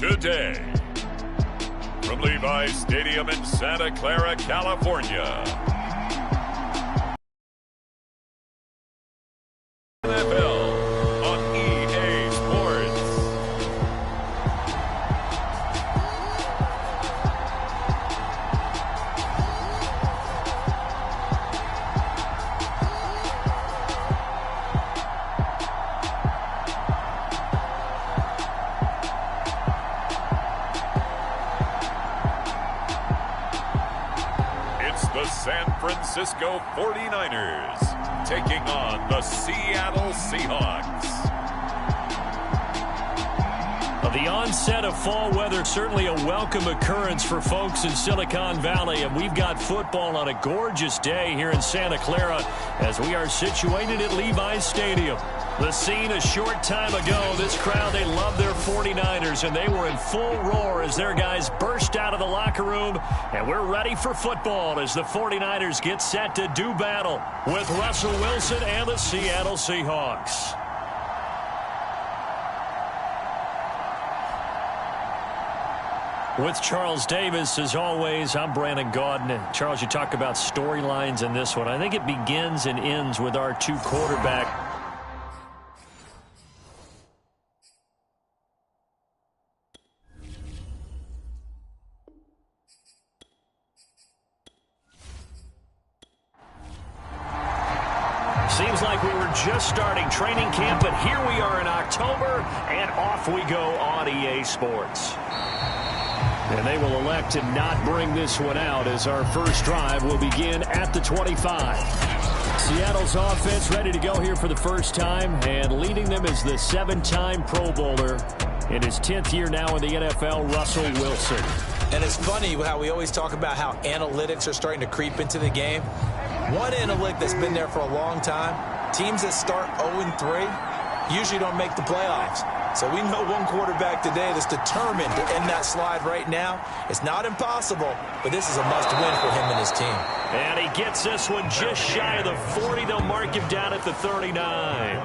today. From Levi's Stadium in Santa Clara, California. NFL on EA Sports. It's the San Francisco 49ers taking on the Seattle Seahawks. The onset of fall weather, certainly a welcome occurrence for folks in Silicon Valley, and we've got football on a gorgeous day here in Santa Clara as we are situated at Levi's Stadium. The scene a short time ago, this crowd, they love their 49ers, and they were in full roar as their guys burst out of the locker room, and we're ready for football as the 49ers get set to do battle with Russell Wilson and the Seattle Seahawks. With Charles Davis, as always, I'm Brandon Gaudin. Charles, you talk about storylines in this one. I think it begins and ends with our two quarterbacks. Seems like we were just starting training camp, but here we are in October, and off we go on EA Sports. And they will elect to not bring this one out as our first drive will begin at the 25. Seattle's offense ready to go here for the first time, and leading them is the 7-time Pro Bowler in his 10th year now in the NFL, Russell Wilson. And it's funny how we always talk about how analytics are starting to creep into the game. One analytic that's been there for a long time, teams that start 0-3 usually don't make the playoffs. So we know one quarterback today that's determined to end that slide right now. It's not impossible, but this is a must-win for him and his team. And he gets this one just shy of the 40. They'll mark him down at the 39.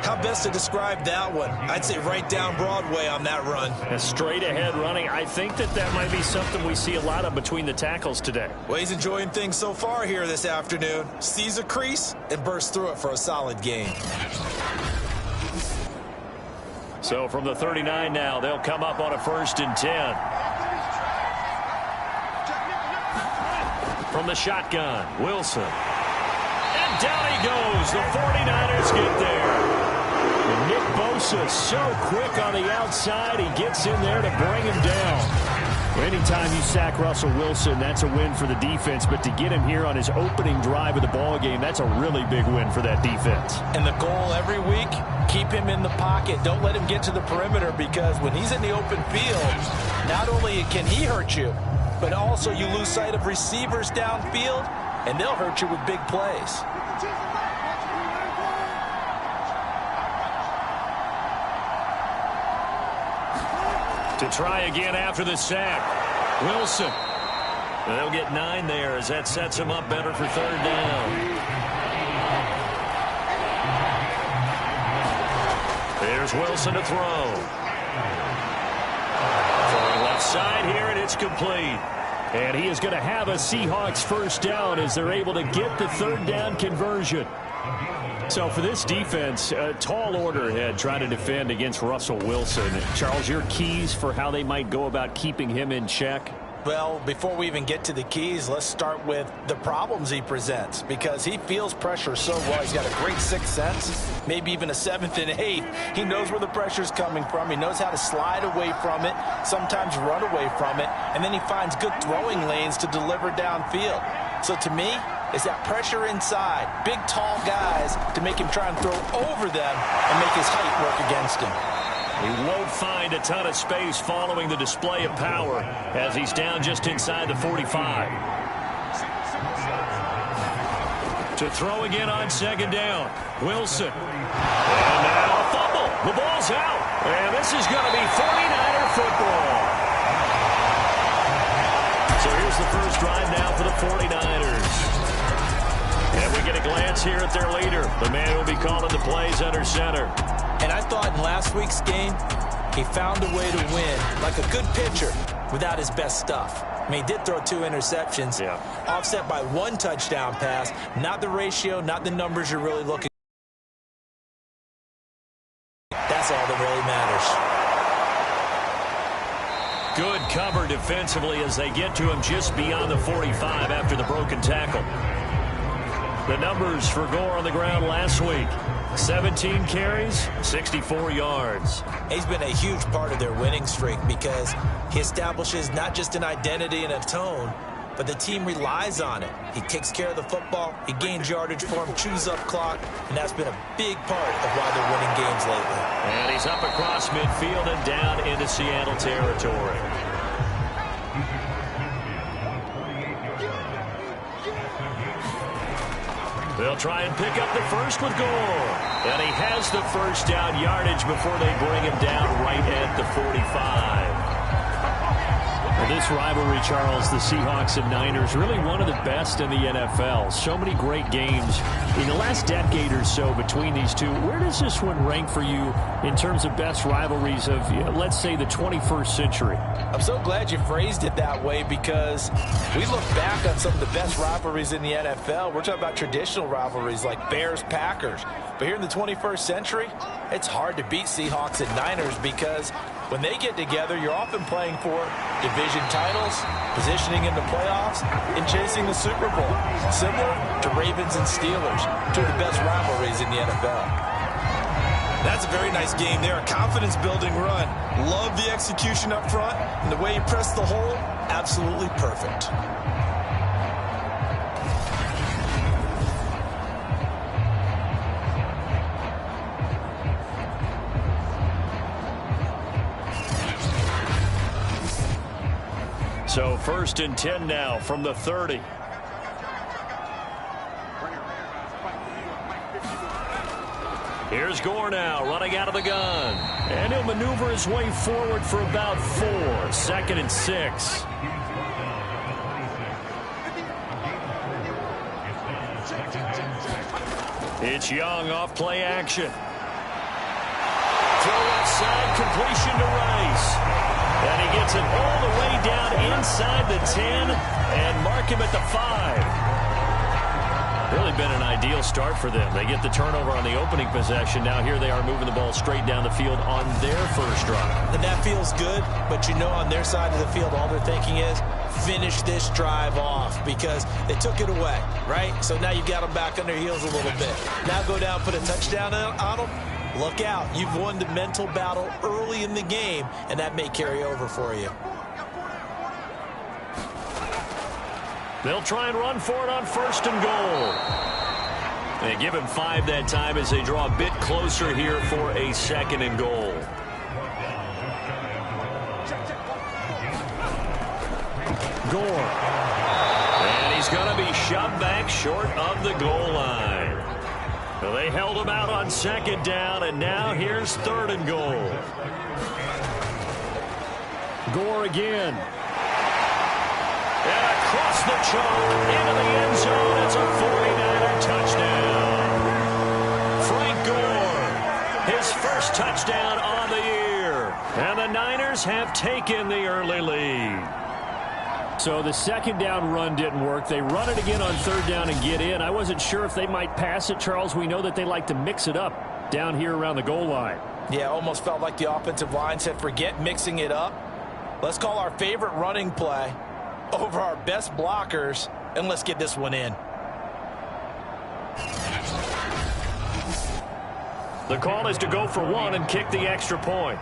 How best to describe that one? I'd say right down Broadway on that run. A straight-ahead running. I think that might be something we see a lot of between the tackles today. Well, he's enjoying things so far here this afternoon. Sees a crease and bursts through it for a solid gain. So from the 39 now, they'll come up on a 1st and 10. From the shotgun, Wilson. And down he goes. The 49ers get there. And Nick Bosa so quick on the outside. He gets in there to bring him down. Anytime you sack Russell Wilson, that's a win for the defense. But to get him here on his opening drive of the ball game, that's a really big win for that defense. And the goal every week, keep him in the pocket. Don't let him get to the perimeter, because when he's in the open field, not only can he hurt you, but also you lose sight of receivers downfield, and they'll hurt you with big plays. To try again after the sack. Wilson. They'll get 9 there as that sets him up better for 3rd down. There's Wilson to throw. Throwing left side here, and it's complete. And he is going to have a Seahawks 1st down as they're able to get the 3rd down conversion. So for this defense, a tall order ahead trying to defend against Russell Wilson. Charles, your keys for how they might go about keeping him in check? Well, before we even get to the keys, let's start with the problems he presents, because he feels pressure so well. He's got a great 6th sense, maybe even a 7th and 8th. He knows where the pressure's coming from. He knows how to slide away from it, sometimes run away from it, and then he finds good throwing lanes to deliver downfield. So to me, it's that pressure inside, big, tall guys to make him try and throw over them and make his height work against him. He won't find a ton of space following the display of power as he's down just inside the 45. To throw again on 2nd down. Wilson. And now a fumble. The ball's out. And this is going to be 49er football. So here's the first drive now for the 49ers. And we get a glance here at their leader, the man who will be calling the plays under center. And I thought in last week's game, He found a way to win like a good pitcher without his best stuff. I mean, he did throw 2 interceptions, offset by 1 touchdown pass. Not the ratio, not the numbers you're really looking. That's all that really matters. Good cover defensively as they get to him just beyond the 45 after the broken tackle. The numbers for Gore on the ground last week. 17 carries, 64 yards. He's been a huge part of their winning streak because he establishes not just an identity and a tone, but the team relies on it. He takes care of the football, he gains yardage for him, chews up clock, and that's been a big part of why they're winning games lately. And he's up across midfield and down into Seattle territory. They'll try and pick up the first with Gore. And he has the first down yardage before they bring him down right at the 45. Well, this rivalry, Charles, the Seahawks and Niners, really one of the best in the NFL. So many great games in the last decade or so between these two. Where does this one rank for you in terms of best rivalries of, let's say, the 21st century? I'm so glad you phrased it that way because we look back on some of the best rivalries in the NFL. We're talking about traditional rivalries like Bears-Packers. But here in the 21st century, it's hard to beat Seahawks and Niners because when they get together, you're often playing for division titles, positioning in the playoffs, and chasing the Super Bowl. Similar to Ravens and Steelers, 2 of the best rivalries in the NFL. That's a very nice game there. A confidence-building run. Love the execution up front, and the way he pressed the hole, absolutely perfect. So 1st and 10 now from the 30. Here's Gore now running out of the gun. And he'll maneuver his way forward for about 4. 2nd and 6. It's Young off play action. Throw left side, completion to Rice. And he gets it all the way down inside the 10 and mark him at the 5. Really been an ideal start for them. They get the turnover on the opening possession. Now here they are moving the ball straight down the field on their first drive. And that feels good, but you know on their side of the field all they're thinking is finish this drive off because they took it away, right? So now you've got them back on their heels a little bit. Now go down, put a touchdown on them. Look out. You've won the mental battle early in the game, and that may carry over for you. They'll try and run for it on 1st and goal. They give him 5 that time as they draw a bit closer here for a 2nd and goal. Gore. And he's going to be shoved back short of the goal line. Well, they held him out on 2nd down, and now here's 3rd and goal. Gore again. And across the chalk into the end zone. It's a 49er touchdown. Frank Gore, his first touchdown on the year. And the Niners have taken the early lead. So the 2nd down run didn't work. They run it again on 3rd down and get in. I wasn't sure if they might pass it, Charles. We know that they like to mix it up down here around the goal line. Yeah, almost felt like the offensive line said, forget mixing it up. Let's call our favorite running play over our best blockers, and let's get this one in. The call is to go for 1 and kick the extra point.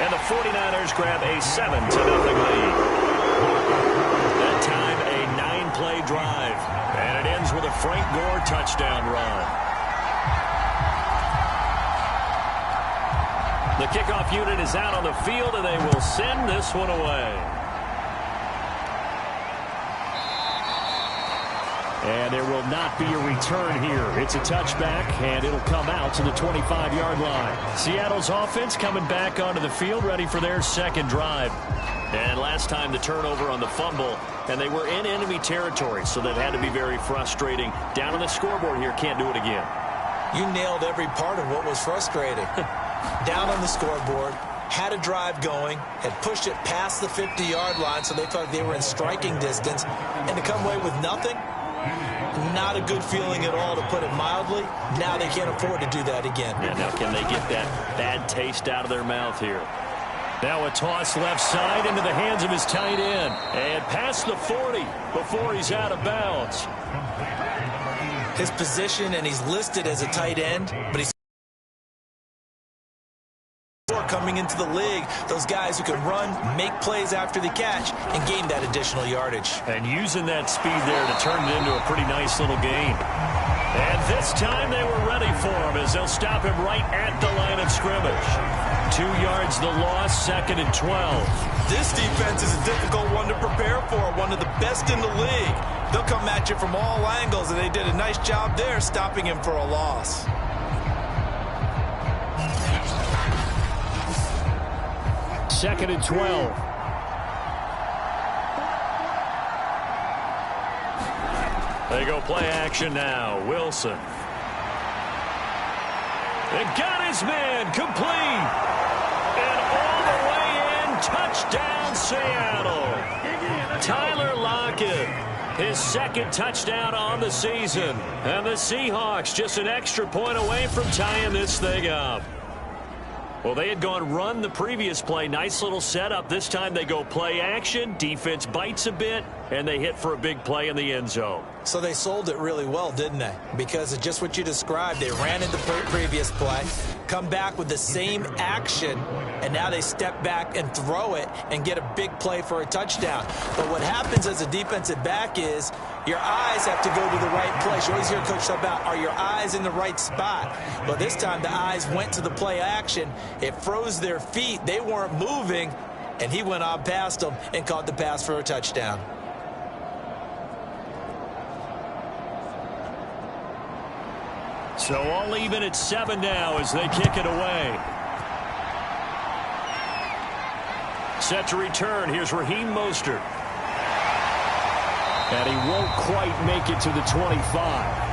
And the 49ers grab a 7-0 lead. That time, a 9-play drive. And it ends with a Frank Gore touchdown run. The kickoff unit is out on the field, and they will send this one away. And there will not be a return here. It's a touchback, and it'll come out to the 25-yard line. Seattle's offense coming back onto the field, ready for their 2nd drive. And last time the turnover on the fumble, and they were in enemy territory, so that had to be very frustrating. Down on the scoreboard here, can't do it again. You nailed every part of what was frustrating. Down on the scoreboard, had a drive going, had pushed it past the 50-yard line so they felt they were in striking distance, and to come away with nothing, not a good feeling at all, to put it mildly. Now they can't afford to do that again. Yeah, now can they get that bad taste out of their mouth here? Now a toss left side into the hands of his tight end. And past the 40 before he's out of bounds. His position, and he's listed as a tight end, but he's coming into the league, those guys who can run, make plays after the catch, and gain that additional yardage. And using that speed there to turn it into a pretty nice little gain. And this time they were ready for him as they'll stop him right at the line of scrimmage. 2 yards the loss, 2nd and 12. This defense is a difficult one to prepare for, one of the best in the league. They'll come at you from all angles, and they did a nice job there stopping him for a loss. Second and 12. They go play action now. Wilson. And got his man complete. And all the way in. Touchdown, Seattle. Tyler Lockett. His 2nd touchdown on the season. And the Seahawks just an extra point away from tying this thing up. Well, they had gone run the previous play. Nice little setup. This time they go play action. Defense bites a bit, and they hit for a big play in the end zone. So they sold it really well, didn't they? Because of just what you described. They ran in the previous play, come back with the same action, and now they step back and throw it and get a big play for a touchdown. But what happens as a defensive back is your eyes have to go to the right place. You always hear Coach talk about, are your eyes in the right spot? But this time the eyes went to the play action. It froze their feet. They weren't moving, and he went on past them and caught the pass for a touchdown. So all even at 7 now as they kick it away. Set to return. Here's Raheem Mostert. And he won't quite make it to the 25.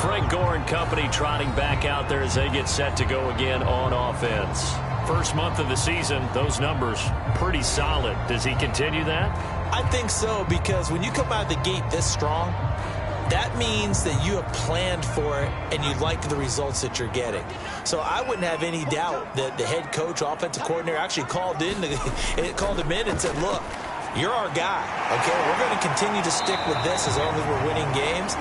Frank Gore and company trotting back out there as they get set to go again on offense. First month of the season, those numbers pretty solid. Does he continue that? I think so, because when you come out of the gate this strong, that means that you have planned for it and you like the results that you're getting. So I wouldn't have any doubt that the head coach, offensive coordinator, actually called him in and said, look, you're our guy, okay? We're going to continue to stick with this as long as we're winning games.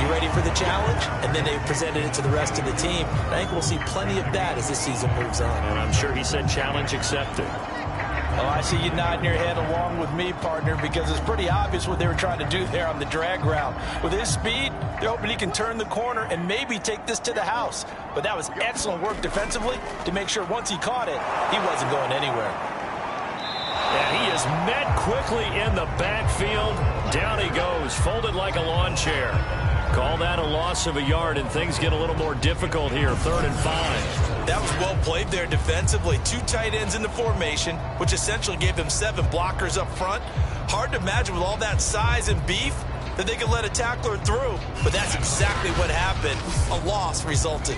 You ready for the challenge? And then they presented it to the rest of the team. I think we'll see plenty of that as this season moves on. And I'm sure he said challenge accepted. Oh, I see you nodding your head along with me, partner, because it's pretty obvious what they were trying to do there on the drag route. With his speed, they're hoping he can turn the corner and maybe take this to the house. But that was excellent work defensively to make sure once he caught it, he wasn't going anywhere. And he is met quickly in the backfield. Down he goes, folded like a lawn chair. Call that a loss of a yard, and things get a little more difficult here. 3rd and 5. That was well played there defensively. 2 tight ends in the formation, which essentially gave them 7 blockers up front. Hard to imagine with all that size and beef that they could let a tackler through. But that's exactly what happened. A loss resulted.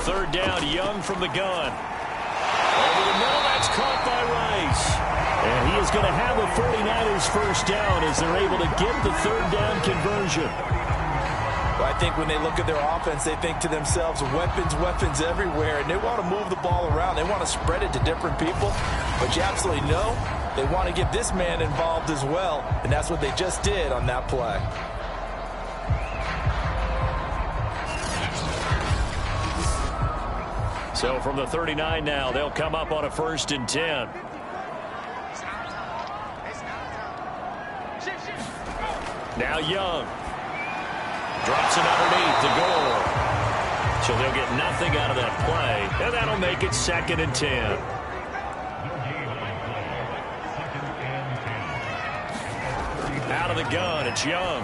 Third down, Young from the gun. Over the middle, that's caught by Rice. And he is going to have a 49ers first down as they're able to get the 3rd down conversion. Well, I think when they look at their offense, they think to themselves, weapons everywhere, and they want to move the ball around. They want to spread it to different people. But you absolutely know they want to get this man involved as well, and that's what they just did on that play. So from the 39 now, they'll come up on a 1st and 10. Now Young drops it underneath the goal. So they'll get nothing out of that play, and that'll make it 2nd and 10. Out of the gun, it's Young.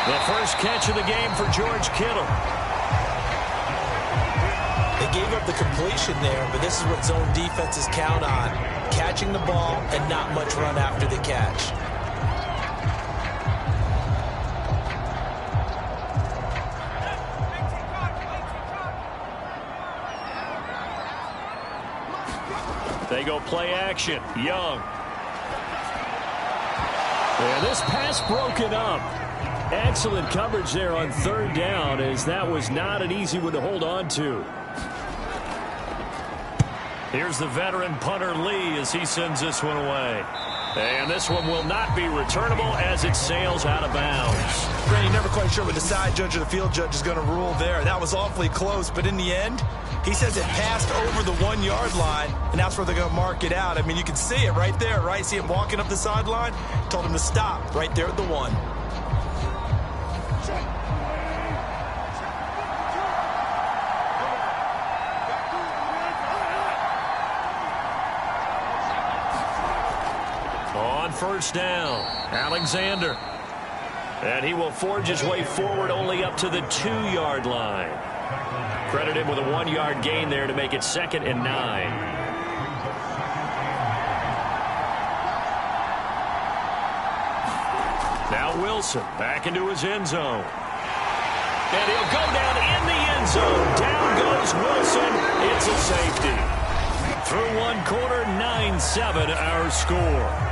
The first catch of the game for George Kittle. They gave up the completion there, but this is what zone defenses count on. Catching the ball and not much run after the catch. They go play action. Young. And this pass broken up. Excellent coverage there on third down, as that was not an easy one to hold on to. Here's the veteran punter Lee as he sends this one away. And this one will not be returnable as it sails out of bounds. You're never quite sure what the side judge or the field judge is going to rule there. That was awfully close, but in the end, he says it passed over the 1-yard line, and that's where they're going to mark it out. I mean, you can see it right there, right? See him walking up the sideline? Told him to stop right there at the 1. On first down, Alexander. And he will forge his way forward only up to the 2-yard line. Credit him with a 1-yard gain there to make it 2nd and 9. Now Wilson back into his end zone. And he'll go down in the end zone. Down goes Wilson. It's a safety. Through one quarter, 9-7 our score.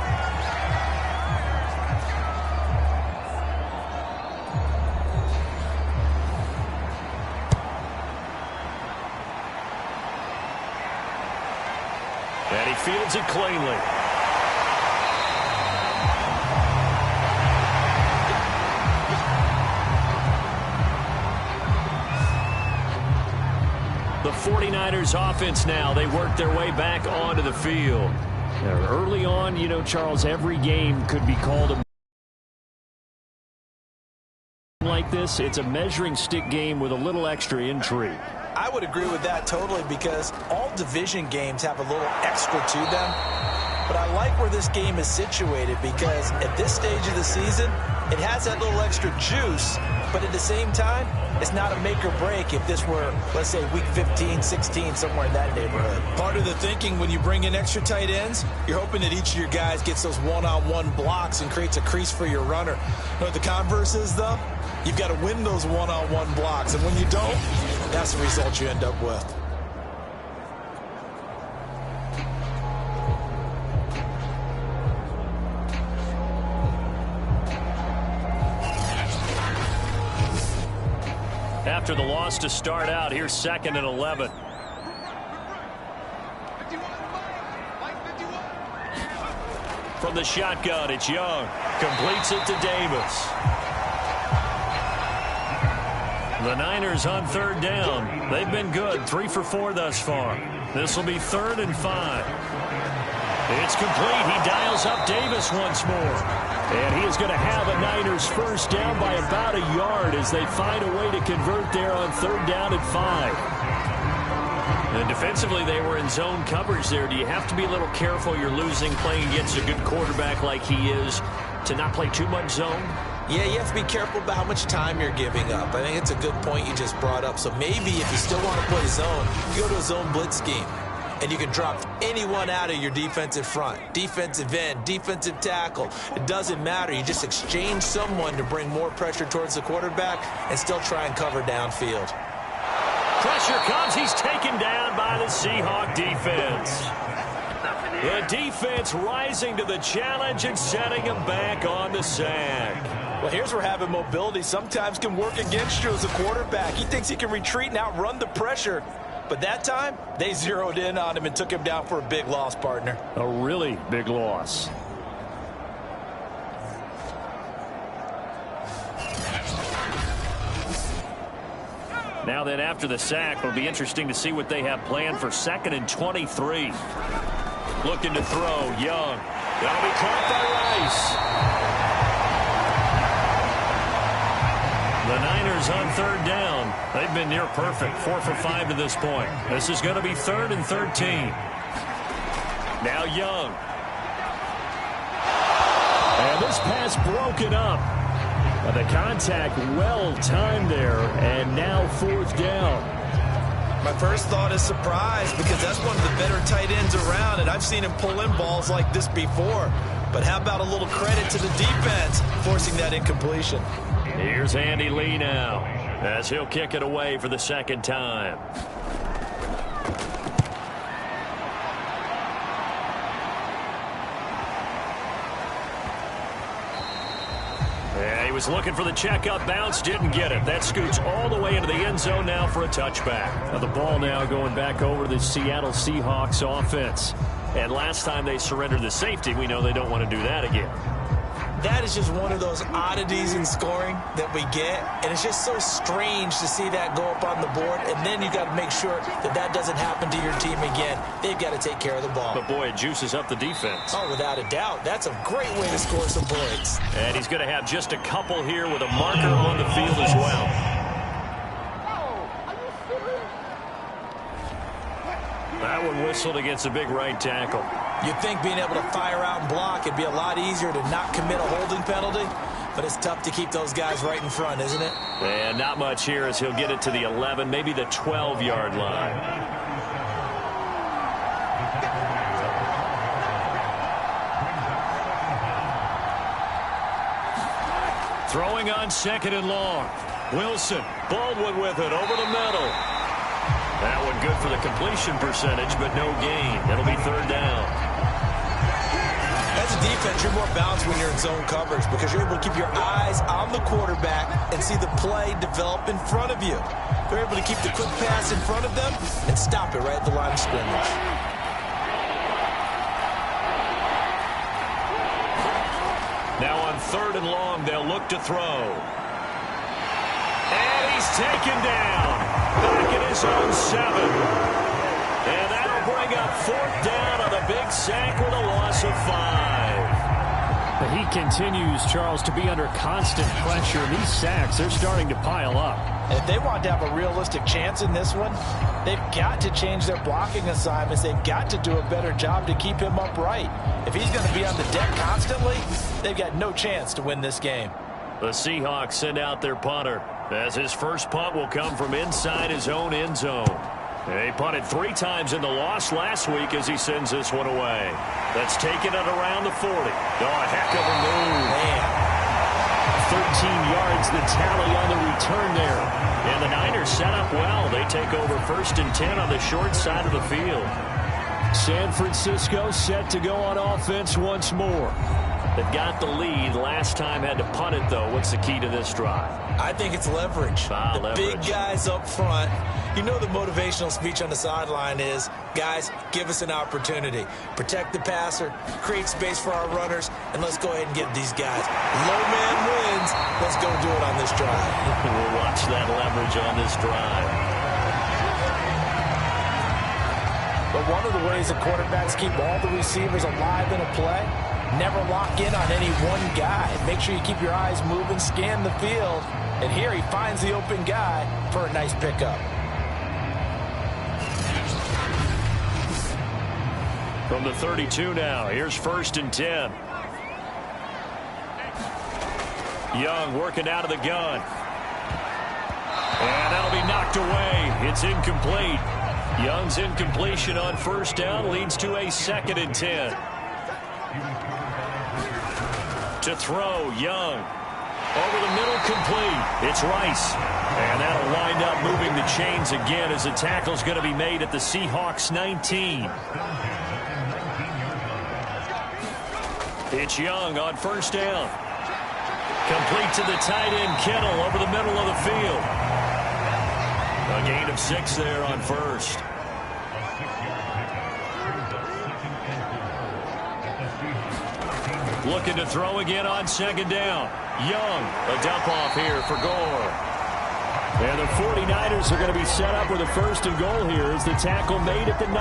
And he fields it cleanly. The 49ers offense now, they work their way back onto the field. Now, early on, you know, Charles, every game could be called a like this. It's a measuring stick game with a little extra intrigue. I would agree with that totally, because all division games have a little extra to them. But I like where this game is situated, because at this stage of the season, it has that little extra juice. But at the same time, it's not a make or break if this were, let's say, week 15, 16, somewhere in that neighborhood. Part of the thinking when you bring in extra tight ends, you're hoping that each of your guys gets those one-on-one blocks and creates a crease for your runner. You know what the converse is, though? You've got to win those one-on-one blocks. And when you don't, that's the result you end up with. After the loss to start out, here's 2nd and 11. From the shotgun, it's Young. Completes it to Davis. The Niners on third down. They've been good, 3 for 4 thus far. This will be 3rd and 5. It's complete. He dials up Davis once more. And he is going to have a Niners first down by about a yard as they find a way to convert there on 3rd down and 5. And defensively, they were in zone coverage there. Do you have to be a little careful? You're losing playing against a good quarterback like he is to not play too much zone? Yeah, you have to be careful about how much time you're giving up. I think it's a good point you just brought up. So maybe if you still want to play zone, you go to a zone blitz scheme. And you can drop anyone out of your defensive front. Defensive end, defensive tackle. It doesn't matter. You just exchange someone to bring more pressure towards the quarterback and still try and cover downfield. Pressure comes. He's taken down by the Seahawk defense. The defense rising to the challenge and setting him back on the sack. Well, here's where having mobility sometimes can work against you as a quarterback. He thinks he can retreat and outrun the pressure. But that time, they zeroed in on him and took him down for a big loss, partner. A really big loss. Now then, after the sack, it'll be interesting to see what they have planned for 2nd and 23. Looking to throw, Young. That'll be caught by Rice. The Niners on 3rd down. They've been near perfect, 4 for 5 to this point. This is going to be 3rd and 13. Now Young. And this pass broken up. The contact well timed there, and now 4th down. My first thought is surprise because that's one of the better tight ends around, and I've seen him pull in balls like this before. But how about a little credit to the defense forcing that incompletion? Here's Andy Lee now as he'll kick it away for the second time. Yeah, he was looking for the checkup bounce, didn't get it. That scoots all the way into the end zone now for a touchback. Now the ball now going back over to the Seattle Seahawks offense. And last time they surrendered the safety, we know they don't want to do that again. That is just one of those oddities in scoring that we get, and it's just so strange to see that go up on the board, and then you got to make sure that that doesn't happen to your team again. They've got to take care of the ball. But boy, it juices up the defense. Oh, without a doubt. That's a great way to score some points. And he's going to have just a couple here with a marker on the field as well. That one whistled against a big right tackle. You'd think being able to fire out and block it'd be a lot easier to not commit a holding penalty, but it's tough to keep those guys right in front, isn't it? And not much here as he'll get it to the 11, maybe the 12-yard line. Throwing on second and long. Wilson, Baldwin with it over the middle. That one good for the completion percentage, but no gain. It'll be third down. As a defense, you're more balanced when you're in zone coverage because you're able to keep your eyes on the quarterback and see the play develop in front of you. They're able to keep the quick pass in front of them and stop it right at the line of scrimmage. Now on third and long, they'll look to throw. And he's taken down. Back in his own 7. And that'll bring up fourth down on a big sack with a loss of 5. But he continues, Charles, to be under constant pressure. These sacks, they're starting to pile up. If they want to have a realistic chance in this one, they've got to change their blocking assignments. They've got to do a better job to keep him upright. If he's going to be on the deck constantly, they've got no chance to win this game. The Seahawks send out their punter, as his first punt will come from inside his own end zone. He punted 3 times in the loss last week as he sends this one away. That's taken it around the 40. Oh, a heck of a move. Man. 13 yards the tally on the return there. And the Niners set up well. They take over 1st and 10 on the short side of the field. San Francisco set to go on offense once more. They've got the lead. Last time had to punt it, though. What's the key to this drive? I think it's leverage. The big guys up front. You know the motivational speech on the sideline is, guys, give us an opportunity. Protect the passer, create space for our runners, and let's go ahead and get these guys. Low man wins. Let's go do it on this drive. We'll watch that leverage on this drive. But one of the ways that quarterbacks keep all the receivers alive in a play, never lock in on any one guy. Make sure you keep your eyes moving, scan the field. And here he finds the open guy for a nice pickup. From the 32 now, here's 1st and 10. Young working out of the gun. And that'll be knocked away. It's incomplete. Young's incompletion on 1st down leads to a 2nd and 10. To throw, Young. Over the middle, complete. It's Rice. And that'll wind up moving the chains again as the tackle's going to be made at the Seahawks 19. It's Young on 1st down. Complete to the tight end, Kittle, over the middle of the field. A gain of 6 there on 1st. Looking to throw again on 2nd down. Young, a dump off here for Gore. And the 49ers are going to be set up with a 1st and goal here as the tackle made at the 9.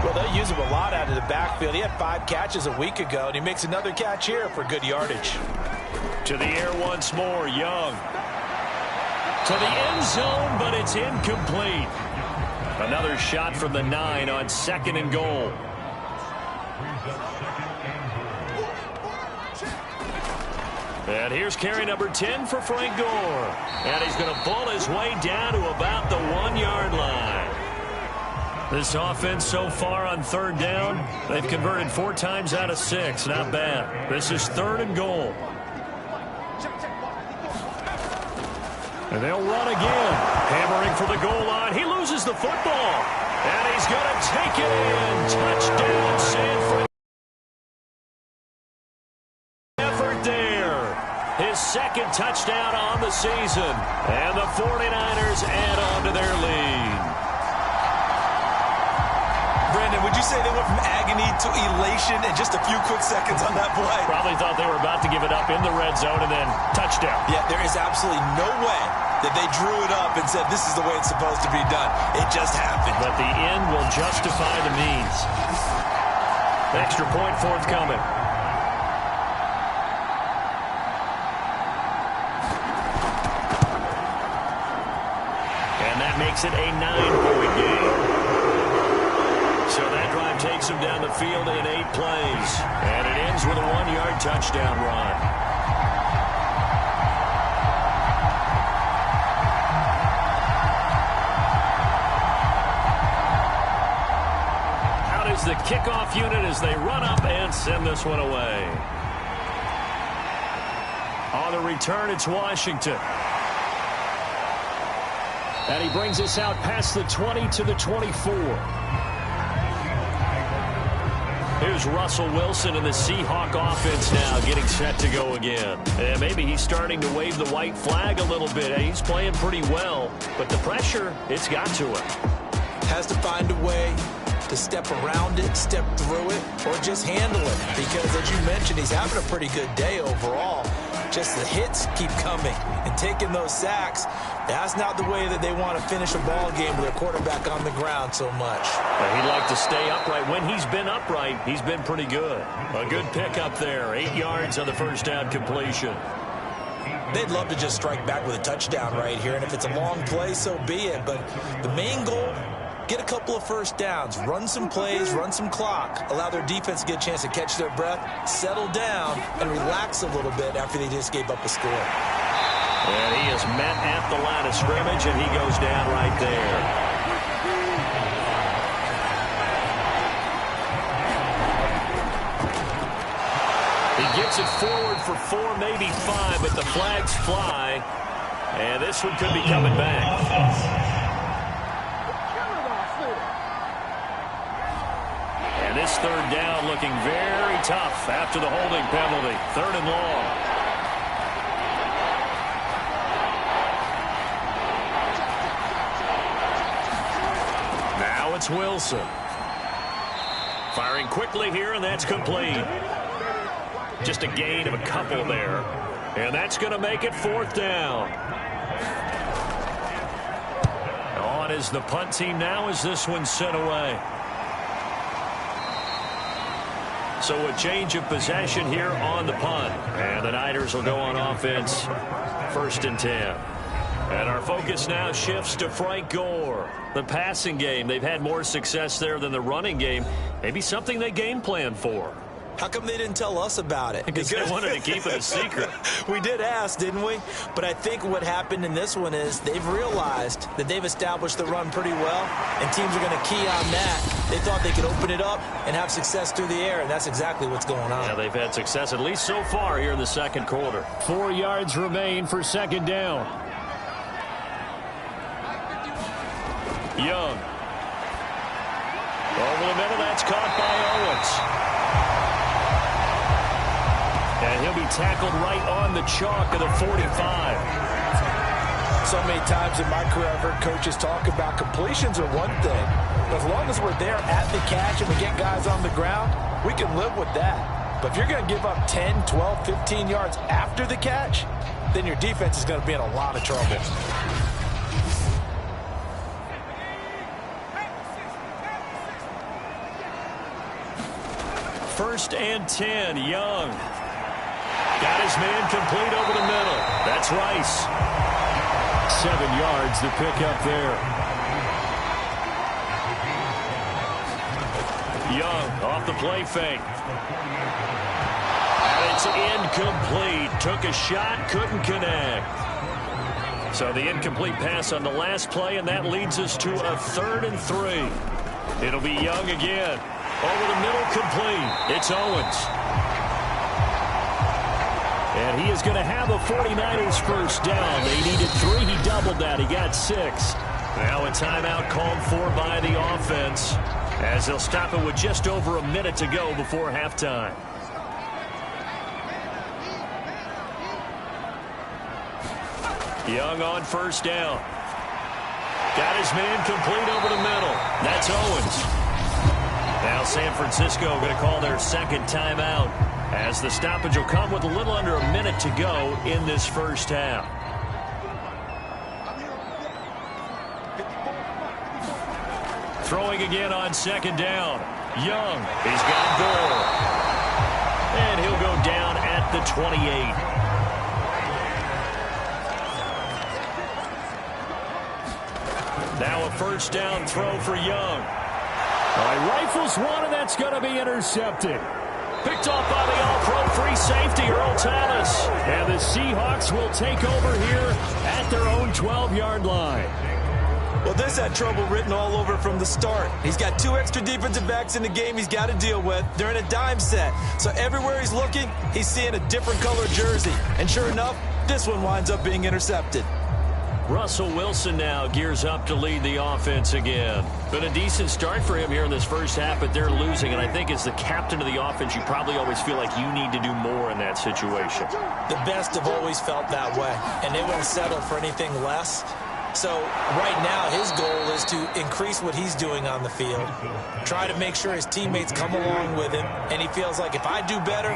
Well, they use him a lot out of the backfield. He had 5 catches a week ago, and he makes another catch here for good yardage. To the air once more, Young. To the end zone, but it's incomplete. Another shot from the 9 on 2nd and goal. And here's carry number 10 for Frank Gore. And he's going to pull his way down to about the 1-yard line. This offense so far on third down, they've converted 4 times out of 6. Not bad. This is 3rd and goal. And they'll run again. Hammering for the goal line. He loses the football. And he's going to take it in. Touchdown, San Francisco. Effort there. His 2nd touchdown on the season. And the 49ers add on to their lead. Brandon, would you say they went from agony to elation in just a few quick seconds on that play? Probably thought they were about to give it up in the red zone and then touchdown. Yeah, there is absolutely no way that they drew it up and said this is the way it's supposed to be done. It just happened. But the end will justify the means. Extra point forthcoming. And that makes it a 9-point game. So that drive takes him down the field in 8 plays. And it ends with a 1-yard touchdown run. Out is the kickoff unit as they run up and send this one away. On the return, it's Washington. And he brings us out past the 20 to the 24. Here's Russell Wilson and the Seahawk offense now getting set to go again. And maybe he's starting to wave the white flag a little bit. He's playing pretty well, but the pressure, it's got to him. Has to find a way to step around it, step through it, or just handle it. Because, as you mentioned, he's having a pretty good day overall. Just the hits keep coming and taking those sacks. That's not the way that they want to finish a ball game with their quarterback on the ground so much. He'd like to stay upright. When he's been upright, he's been pretty good. A good pick up there. 8 yards on the first down completion. They'd love to just strike back with a touchdown right here, and if it's a long play, so be it. But the main goal, get a couple of first downs, run some plays, run some clock, allow their defense to get a chance to catch their breath, settle down, and relax a little bit after they just gave up a score. And he is met at the line of scrimmage, and he goes down right there. He gets it forward for 4, maybe 5, but the flags fly, and this one could be coming back. This 3rd down looking very tough after the holding penalty. 3rd and long. Now it's Wilson. Firing quickly here, and that's complete. Just a gain of a couple there. And that's going to make it 4th down. On is the punt team now as this one's sent away. So a change of possession here on the punt. And the Niners will go on offense, 1st and 10. And our focus now shifts to Frank Gore. The passing game, they've had more success there than the running game. Maybe something they game plan for. How come they didn't tell us about it? Because they wanted to keep it a secret. We did ask, didn't we? But I think what happened in this one is they've realized that they've established the run pretty well, and teams are going to key on that. They thought they could open it up and have success through the air, and that's exactly what's going on. Yeah, they've had success at least so far here in the 2nd quarter. 4 yards remain for 2nd down. Young. Over the middle, that's caught by Owens. And he'll be tackled right on the chalk of the 45. So many times in my career I've heard coaches talk about completions are one thing. But as long as we're there at the catch and we get guys on the ground, we can live with that. But if you're going to give up 10, 12, 15 yards after the catch, then your defense is going to be in a lot of trouble. First and 10, Young. Got his man complete over the middle. That's Rice. 7 yards to pick up there. Young off the play fake. And It's incomplete. Took a shot, couldn't connect. So the incomplete pass on the last play, and that leads us to a 3rd and 3. It'll be Young again. Over the middle, complete. It's Owens. And he is going to have a 49ers first down. They needed 3. He doubled that. He got 6. Now a timeout called for by the offense, as they'll stop it with just over a minute to go before halftime. Young on first down. Got his man complete over the middle. That's Owens. Now San Francisco going to call their second timeout, as the stoppage will come with a little under a minute to go in this first half. Throwing again on second down. Young. He's got Gore. And he'll go down at the 28. Now a first down throw for Young. All right, rifles one, and that's going to be intercepted. Picked off by the all-pro free safety, Earl Thomas. And the Seahawks will take over here at their own 12-yard line. Well, this had trouble written all over from the start. He's got 2 extra defensive backs in the game he's got to deal with. They're in a dime set. So everywhere he's looking, he's seeing a different color jersey. And sure enough, this one winds up being intercepted. Russell Wilson now gears up to lead the offense again. Been a decent start for him here in this first half, but they're losing. And I think as the captain of the offense, you probably always feel like you need to do more in that situation. The best have always felt that way, and they won't settle for anything less. So right now his goal is to increase what he's doing on the field, try to make sure his teammates come along with him, and he feels like if I do better,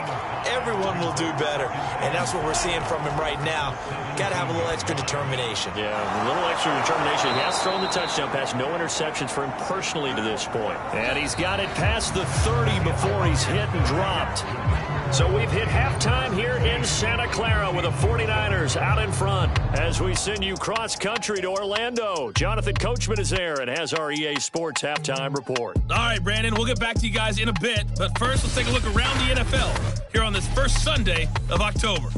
everyone will do better. And that's what we're seeing from him right now. Got to have a little extra determination. Yeah, a little extra determination. He has thrown the touchdown pass. No interceptions for him personally to this point. And he's got it past the 30 before he's hit and dropped. So we've hit halftime here in Santa Clara with the 49ers out in front as we send you cross-country to Orlando. Jonathan Coachman is there and has our EA Sports halftime report. All right, Brandon, we'll get back to you guys in a bit. But first, let's take a look around the NFL here on this first Sunday of October.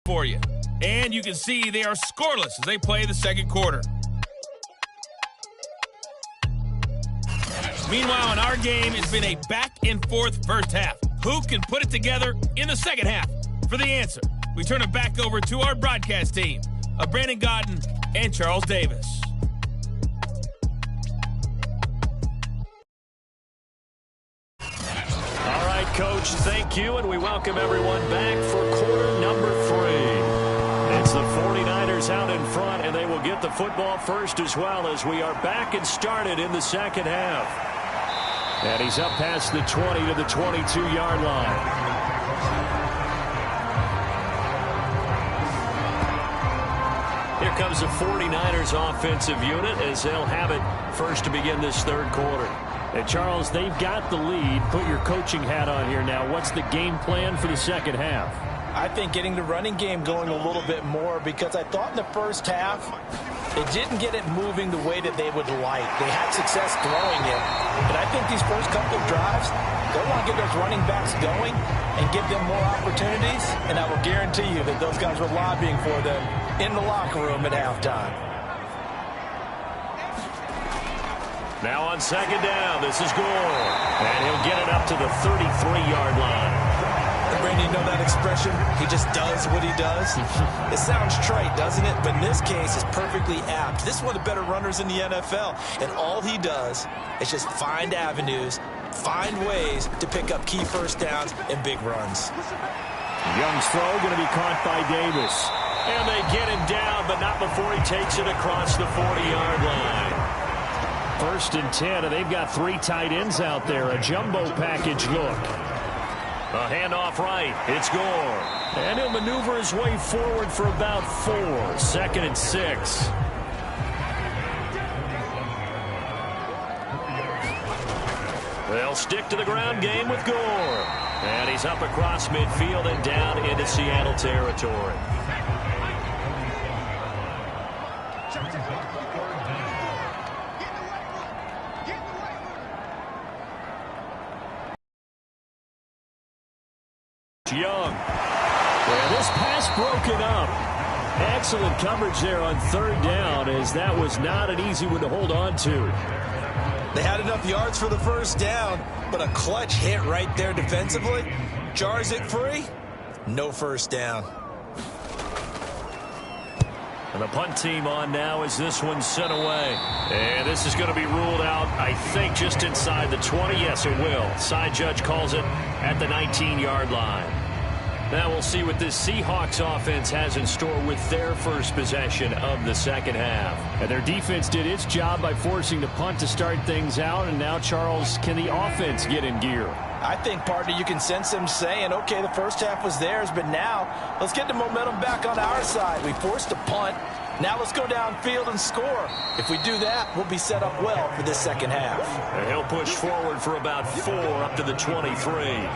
For you. And you can see they are scoreless as they play the second quarter. Meanwhile, in our game, it's been a back-and-forth first half. Who can put it together in the second half? For the answer, we turn it back over to our broadcast team of Brandon Godden and Charles Davis. Coach, thank you, and we welcome everyone back for quarter number 3. It's the 49ers out in front, and they will get the football first as well as we are back and started in the second half. And he's up past the 20 to the 22-yard line. Here comes the 49ers offensive unit as they'll have it first to begin this third quarter. And Charles, they've got the lead. Put your coaching hat on here now. What's the game plan for the second half? I think getting the running game going a little bit more, because I thought in the first half they didn't get it moving the way that they would like. They had success throwing it, but I think these first couple of drives, they want to get those running backs going and give them more opportunities, and I will guarantee you that those guys were lobbying for them in the locker room at halftime. Now on second down, this is Gore. And he'll get it up to the 33-yard line. And Brandon, you know that expression? He just does what he does. It sounds trite, doesn't it? But in this case, it's perfectly apt. This is one of the better runners in the NFL. And all he does is just find avenues, find ways to pick up key first downs and big runs. Young's throw going to be caught by Davis. And they get him down, but not before he takes it across the 40-yard line. First and 10, and they've got 3 tight ends out there. A jumbo package look. A handoff right. It's Gore. And he'll maneuver his way forward for about 4. Second and 6. They'll stick to the ground game with Gore. And he's up across midfield and down into Seattle territory. Young. Yeah, this pass broken up. Excellent coverage there on third down, as that was not an easy one to hold on to. They had enough yards for the first down, but a clutch hit right there defensively. Jars it free. No first down. And the punt team on now as this one's sent away. And this is going to be ruled out, I think, just inside the 20. Yes, it will. Side judge calls it at the 19-yard line. Now we'll see what this Seahawks offense has in store with their first possession of the second half. And their defense did its job by forcing the punt to start things out. And now, Charles, can the offense get in gear? I think, partner, you can sense them saying, okay, the first half was theirs, but now let's get the momentum back on our side. We forced a punt. Now let's go downfield and score. If we do that, we'll be set up well for this second half. And he'll push forward for about 4 up to the 23.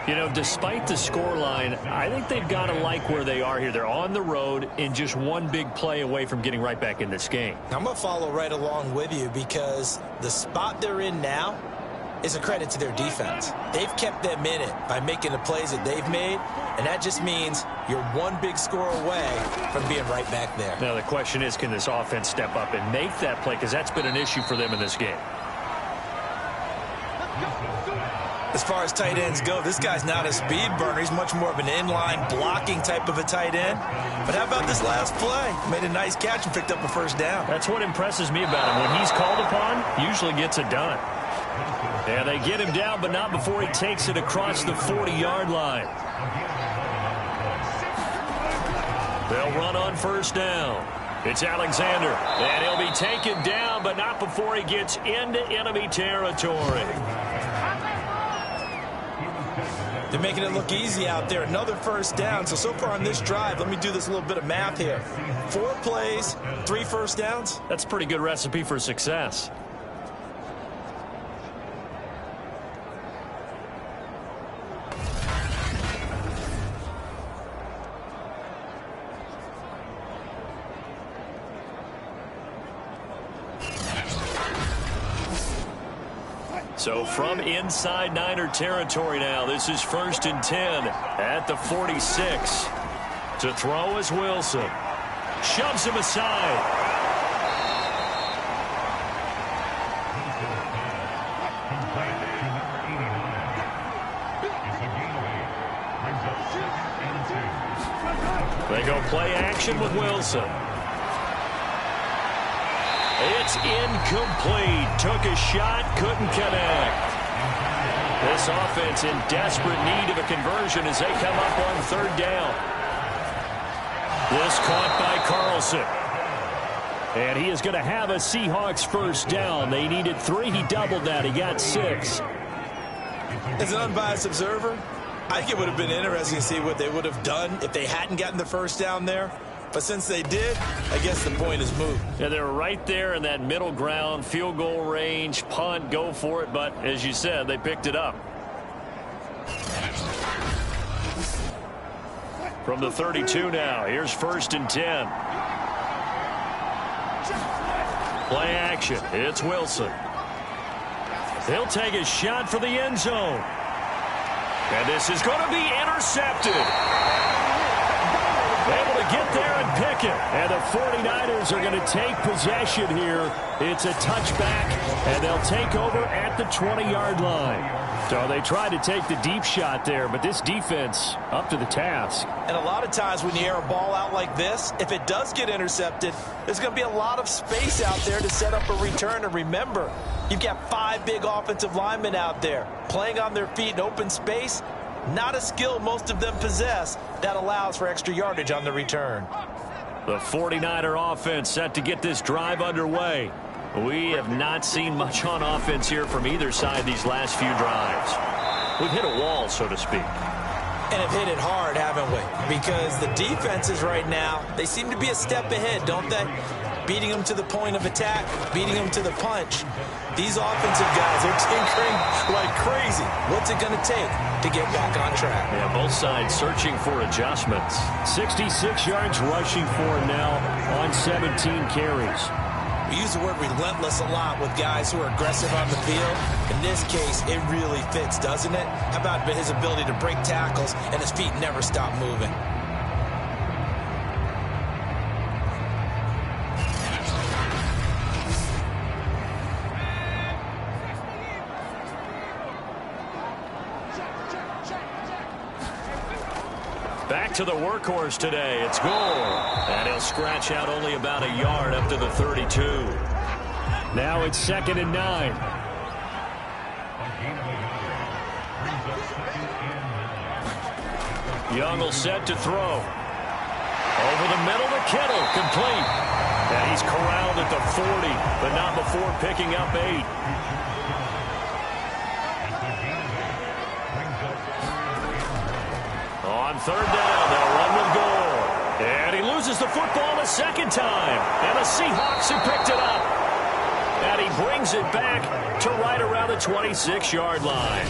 You know, despite the scoreline, I think they've got to like where they are here. They're on the road and just one big play away from getting right back in this game. I'm going to follow right along with you because the spot they're in now is a credit to their defense. They've kept them in it by making the plays that they've made, and that just means you're one big score away from being right back there. Now the question is, can this offense step up and make that play? Because that's been an issue for them in this game. As far as tight ends go, this guy's not a speed burner. He's much more of an inline blocking type of a tight end. But how about this last play? Made a nice catch and picked up a first down. That's what impresses me about him. When he's called upon, usually gets it done. And they get him down, but not before he takes it across the 40-yard line. They'll run on first down. It's Alexander, and he'll be taken down, but not before he gets into enemy territory. They're making it look easy out there. Another first down. So far on this drive, let me do this little bit of math here. 4 plays, 3 first downs. That's a pretty good recipe for success. So from inside Niner territory now, this is 1st and 10 at the 46. To throw is Wilson. Shoves him aside. They go play action with Wilson. It's incomplete. Took a shot, couldn't connect. This offense in desperate need of a conversion as they come up on 3rd down. This caught by Carlson. And he is going to have a Seahawks first down. They needed 3. He doubled that. He got 6. As an unbiased observer, I think it would have been interesting to see what they would have done if they hadn't gotten the first down there. But since they did, I guess the point is moved. Yeah, they were right there in that middle ground, field goal range, punt, go for it. But as you said, they picked it up. From the 32 now, here's 1st and 10. Play action. It's Wilson. He'll take a shot for the end zone. And this is going to be intercepted. Able to get there and pick it. And the 49ers are going to take possession here. It's a touchback, and they'll take over at the 20-yard line. So they tried to take the deep shot there, but this defense up to the task. And a lot of times when you air a ball out like this, if it does get intercepted, there's going to be a lot of space out there to set up a return. And remember, you've got 5 big offensive linemen out there playing on their feet in open space. Not a skill most of them possess that allows for extra yardage on the return. The 49er offense set to get this drive underway. We have not seen much on offense here from either side these last few drives. We've hit a wall, so to speak. And have hit it hard, haven't we? Because the defenses right now, they seem to be a step ahead, don't they? beating them to the point of attack, beating them to the punch. These offensive guys are tinkering like crazy. What's it going to take to get back on track? Yeah, both sides searching for adjustments. 66 yards rushing for him now on 17 carries. We use the word relentless a lot with guys who are aggressive on the field. In this case, it really fits, doesn't it? How about his ability to break tackles and his feet never stop moving? Back to the workhorse today. It's Gore. And he'll scratch out only about a yard up to the 32. Now it's 2nd and 9. Young will set to throw. Over the middle to Kittle. Complete. And he's corralled at the 40, but not before picking up 8. On 3rd down, they'll run with Gore. And he loses the football a second time. And the Seahawks have picked it up. And he brings it back to right around the 26-yard line.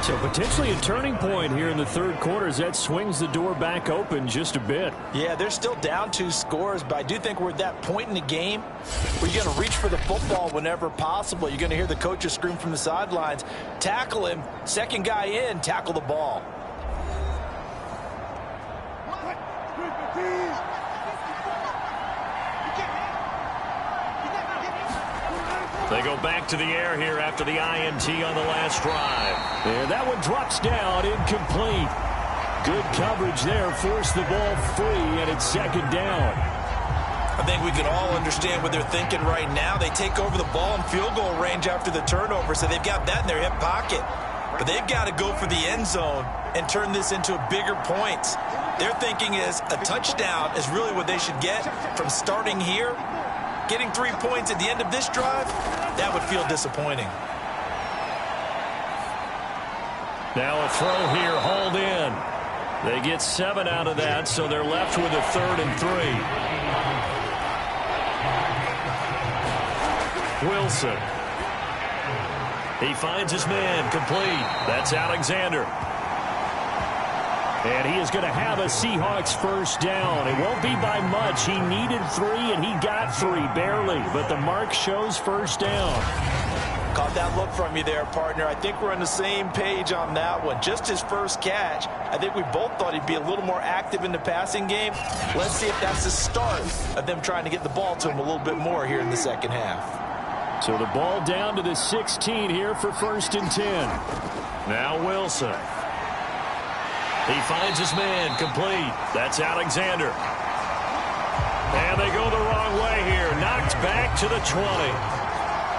So potentially a turning point here in the 3rd quarter as that swings the door back open just a bit. Yeah, they're still down 2 scores, but I do think we're at that point in the game where you're going to reach for the football whenever possible. You're going to hear the coaches scream from the sidelines, tackle him, second guy in, tackle the ball. They go back to the air here after the INT on the last drive. Yeah, that one drops down, incomplete. Good coverage there, forced the ball free, and it's 2nd down. I think we can all understand what they're thinking right now. They take over the ball in field goal range after the turnover, so they've got that in their hip pocket. But they've got to go for the end zone and turn this into a bigger points. Their thinking is a touchdown is really what they should get from starting here. Getting 3 points at the end of this drive, that would feel disappointing. Now a throw here, hauled in. They get 7 out of that, so they're left with a 3rd and 3. Wilson. He finds his man, complete. That's Alexander. And he is going to have a Seahawks 1st down. It won't be by much. He needed 3, and he got 3, barely. But the mark shows 1st down. Caught that look from you there, partner. I think we're on the same page on that one. Just his first catch. I think we both thought he'd be a little more active in the passing game. Let's see if that's the start of them trying to get the ball to him a little bit more here in the second half. So the ball down to the 16 here for 1st and 10. Now Wilson. He finds his man, complete. That's Alexander. And they go the wrong way here. Knocked back to the 20.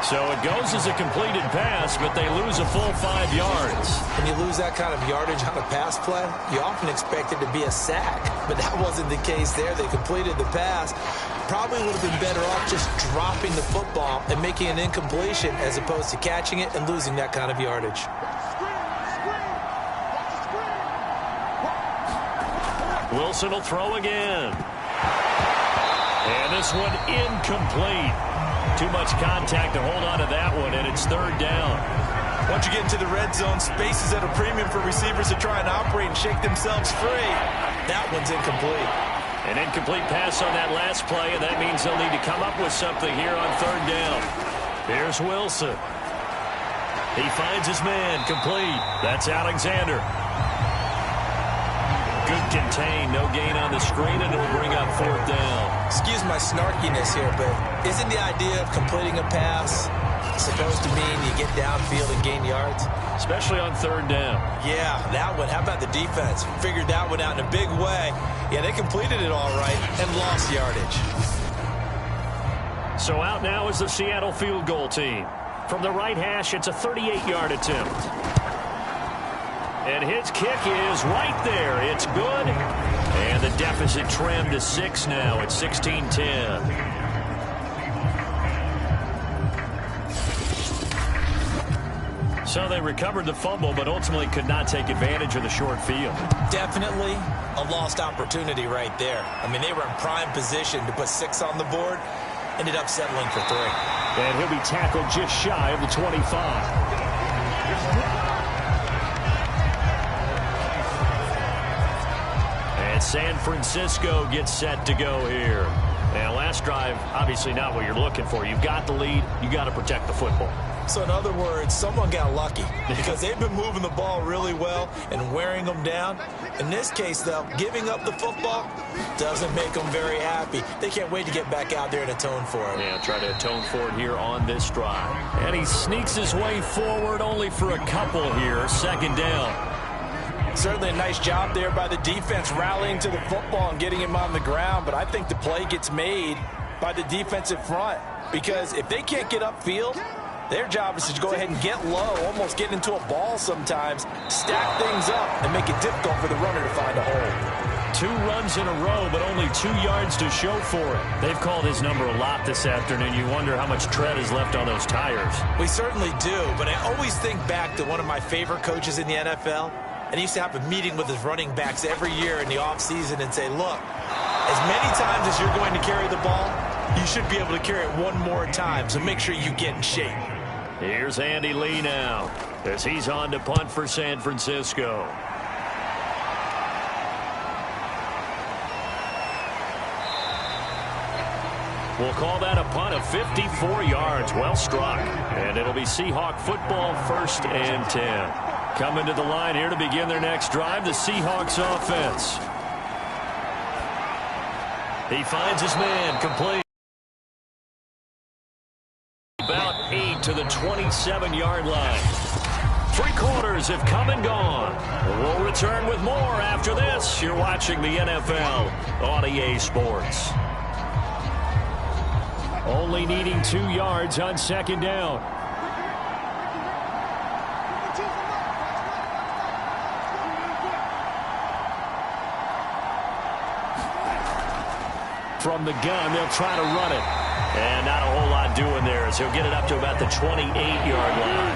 So it goes as a completed pass, but they lose a full 5 yards. When you lose that kind of yardage on a pass play, you often expect it to be a sack. But that wasn't the case there. They completed the pass. Probably would have been better off just dropping the football and making an incompletion as opposed to catching it and losing that kind of yardage. Wilson will throw again. And this one incomplete. Too much contact to hold on to that one, and it's 3rd down. Once you get into the red zone, space is at a premium for receivers to try and operate and shake themselves free. That one's incomplete. An incomplete pass on that last play, and that means they'll need to come up with something here on 3rd down. Here's Wilson. He finds his man, complete. That's Alexander. Good contain, no gain on the screen, and it'll bring up 4th down. Excuse my snarkiness here, but isn't the idea of completing a pass supposed to mean you get downfield and gain yards? Especially on 3rd down. Yeah, that one. How about the defense? Figured that one out in a big way. Yeah, they completed it all right and lost yardage. So out now is the Seattle field goal team. From the right hash, it's a 38-yard attempt. And his kick is right there. It's good. And the deficit trimmed to 6 now. It's 16-10. So they recovered the fumble, but ultimately could not take advantage of the short field. Definitely a lost opportunity right there. I mean, they were in prime position to put 6 on the board. ended up settling for 3. And he'll be tackled just shy of the 25. And San Francisco gets set to go here. Now, last drive, obviously not what you're looking for. You've got the lead. You got to protect the football. So, in other words, someone got lucky because they've been moving the ball really well and wearing them down. In this case, though, giving up the football doesn't make them very happy. They can't wait to get back out there and atone for it. Yeah, try to atone for it here on this drive. And he sneaks his way forward only for a couple here. Second down. Certainly a nice job there by the defense rallying to the football and getting him on the ground. But I think the play gets made by the defensive front because if they can't get upfield, their job is to go ahead and get low, almost get into a ball sometimes, stack things up, and make it difficult for the runner to find a hole. 2 runs in a row, but only 2 yards to show for it. They've called his number a lot this afternoon. You wonder how much tread is left on those tires. We certainly do, but I always think back to one of my favorite coaches in the NFL, and he used to have a meeting with his running backs every year in the offseason and say, look, as many times as you're going to carry the ball, you should be able to carry it one more time, so make sure you get in shape. Here's Andy Lee now as he's on to punt for San Francisco. We'll call that a punt of 54 yards. Well struck. And it'll be Seahawk football, 1st and 10. Coming to the line here to begin their next drive, the Seahawks offense. He finds his man, complete. About 8 to the 27-yard line. 3 quarters have come and gone. We'll return with more after this. You're watching the NFL on EA Sports. Only needing 2 yards on 2nd down. From the gun, they'll try to run it. And not a whole lot doing there as he'll get it up to about the 28-yard line.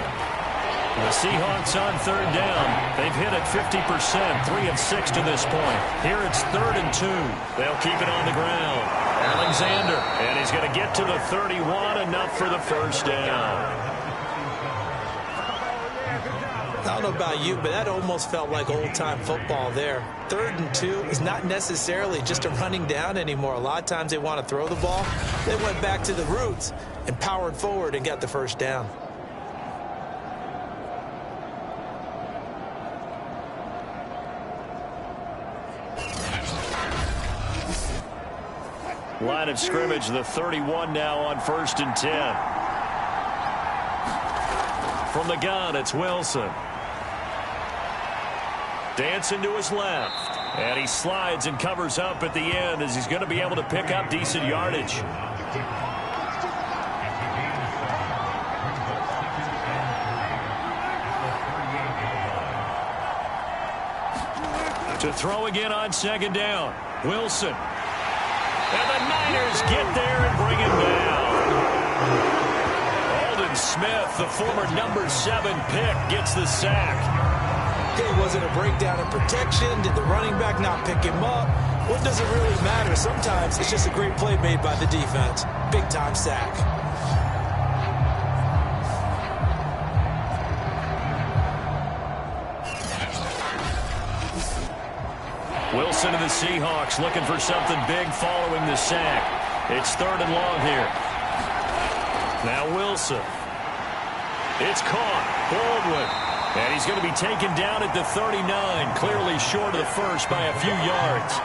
The Seahawks on 3rd down. They've hit it 50%, 3 of 6 to this point. Here it's 3rd and 2. They'll keep it on the ground. Alexander, and he's going to get to the 31, enough for the 1st down. I don't know about you, but that almost felt like old-time football there. 3rd and 2 is not necessarily just a running down anymore. A lot of times they want to throw the ball. They went back to the roots and powered forward and got the 1st down. Line of scrimmage, the 31 now on 1st and 10. From the gun, it's Wilson. Dancing to his left. And he slides and covers up at the end as he's going to be able to pick up decent yardage. To throw again on 2nd down. Wilson. And the Niners get there and bring him down. Aldon Smith, the former number 7 pick, gets the sack. Okay, was it a breakdown in protection? Did the running back not pick him up? What does it really matter? Sometimes it's just a great play made by the defense. Big-time sack. Wilson and the Seahawks looking for something big following the sack. It's 3rd and long here. Now Wilson. It's caught. Baldwin. And he's going to be taken down at the 39, clearly short of the 1st by a few yards.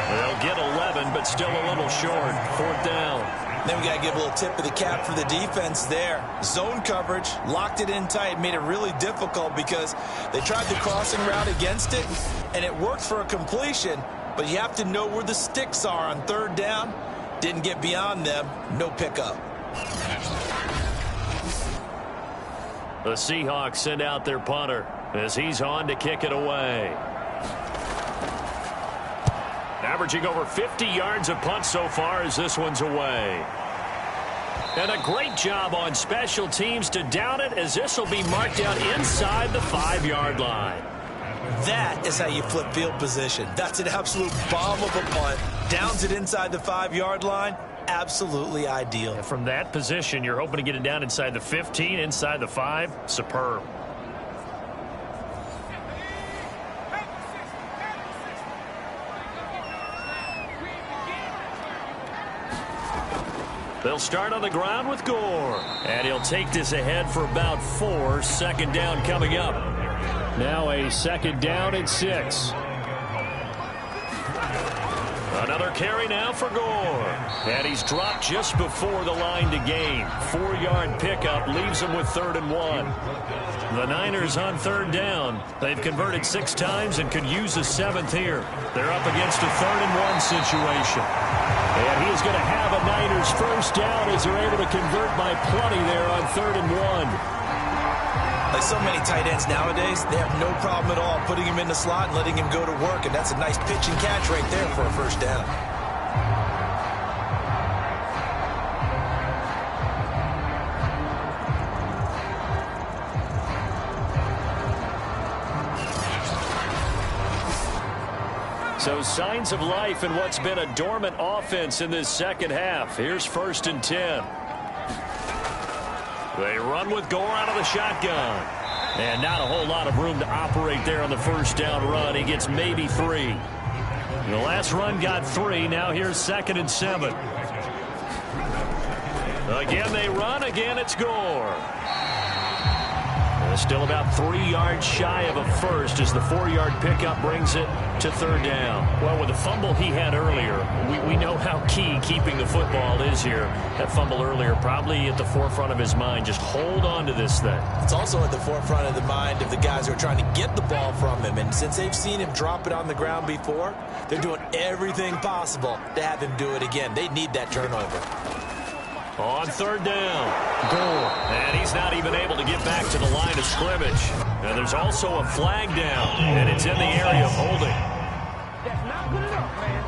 They'll get 11, but still a little short. 4th down. Then we got to give a little tip of the cap for the defense there. Zone coverage, locked it in tight, made it really difficult because they tried the crossing route against it, and it worked for a completion, but you have to know where the sticks are on 3rd down. Didn't get beyond them, no pickup. The Seahawks send out their punter as he's on to kick it away. Averaging over 50 yards a punt so far as this one's away. And a great job on special teams to down it as this will be marked out inside the 5-yard line. That is how you flip field position. That's an absolute bomb of a punt. Downs it inside the 5-yard line. Absolutely ideal. And from that position, you're hoping to get it down inside the 15, inside the 5. Superb. They'll start on the ground with Gore. And he'll take this ahead for about 4. Second down coming up. Now a second down and 6. Another carry now for Gore. And he's dropped just before the line to gain. 4-yard pickup leaves him with 3rd and 1. The Niners on 3rd down. They've converted 6 times and could use a 7th here. They're up against a 3rd and 1 situation. And he is going to have a Niners first down as they're able to convert by plenty there on 3rd and 1. Like so many tight ends nowadays, they have no problem at all putting him in the slot and letting him go to work, and that's a nice pitch and catch right there for a first down. So signs of life in what's been a dormant offense in this second half. Here's 1st and 10. They run with Gore out of the shotgun. And not a whole lot of room to operate there on the first down run. He gets maybe 3. The last run got 3. Now here's 2nd and 7. Again they run. Again it's Gore. Still about 3 yards shy of a first as the 4-yard pickup brings it to 3rd down. Well, with the fumble he had earlier, we know how key keeping the football is here. That fumble earlier probably at the forefront of his mind. Just hold on to this thing. It's also at the forefront of the mind of the guys who are trying to get the ball from him. And since they've seen him drop it on the ground before, they're doing everything possible to have him do it again. They need that turnover. On 3rd down, Gore. And he's not even able to get back to the line of scrimmage. And there's also a flag down, and it's in the area of holding. That's not good enough, man.